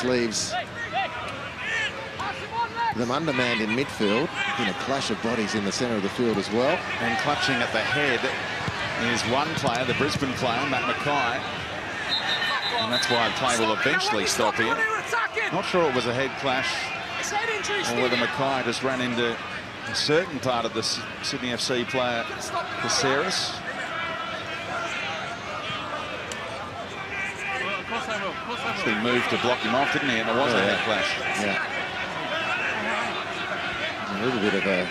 this leaves them undermanned in midfield in a clash of bodies in the centre of the field as well. And clutching at the head is one player, the Brisbane player, Matt Mackay. And that's why the play will eventually stop here. Not sure it was a head clash or whether Mackay just ran into a certain part of the Sydney FC player, Caceres. Actually moved to block him off, didn't he? And there was a head clash. Yeah. A little bit of a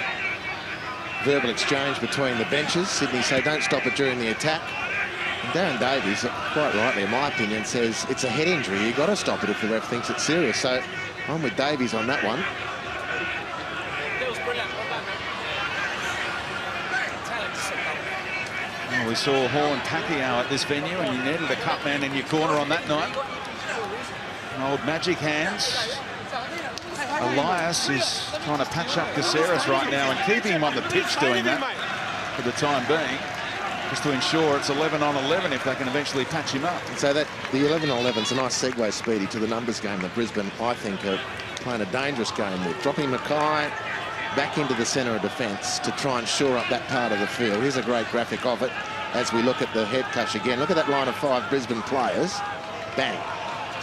verbal exchange between the benches. Sydney say don't stop it during the attack. And Darren Davies, quite rightly in my opinion, says it's a head injury. You've got to stop it if the ref thinks it's serious. So I'm with Davies on that one. Well, we saw Horn Pacquiao at this venue, and you needed a cut man in your corner on that night. And old magic hands. Elias is trying to patch up Caceres right now and keeping him on the pitch doing that for the time being, just to ensure it's 11 on 11 if they can eventually patch him up. So that the 11 on 11 is a nice segue, Speedy, to the numbers game that Brisbane, I think, are playing a dangerous game with. Dropping Mackay back into the centre of defence to try and shore up that part of the field. Here's a great graphic of it as we look at the head clash again. Look at that line of 5 Brisbane players. Bang.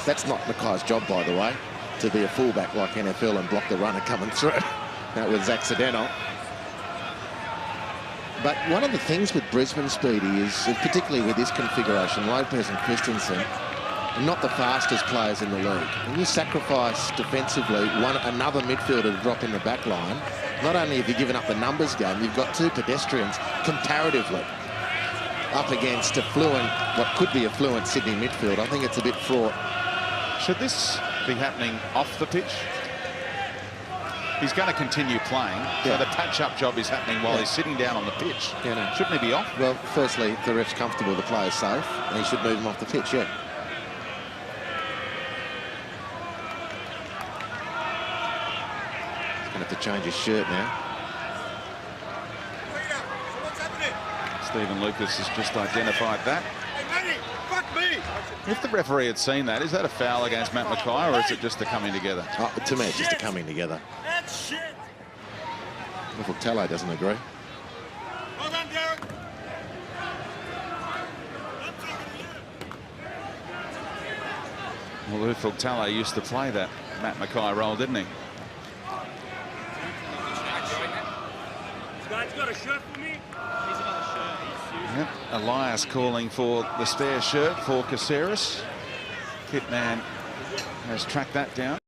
That's not Mackay's job, by the way, to be a fullback like NFL and block the runner coming through. That was accidental. But one of the things with Brisbane, Speedy, is particularly with this configuration, Lopez and Christensen are not the fastest players in the league. When you sacrifice defensively another midfielder to drop in the back line, not only have you given up the numbers game, you've got 2 pedestrians comparatively up against a fluent, what could be a fluent Sydney midfield. I think it's a bit fraught. Should this be happening off the pitch? He's going to continue playing, so the patch-up job is happening while he's sitting down on the pitch. Yeah, no. Shouldn't he be off? Well, firstly, if the ref's comfortable, the player's safe, and he should move him off the pitch, yeah. He's going to have to change his shirt now. Stephen Lucas has just identified that. If the referee had seen that, is that a foul against Matt Mackay, or is it just the coming together? Oh, to me, it's just a coming together. Talo doesn't agree. Well done, Derek. Well, Ufil Talo used to play that Matt Mackay role, didn't he? This guy's got a shirt for me. He's got a shirt. Yep. Elias calling for the spare shirt for Caceres. Kitman has tracked that down.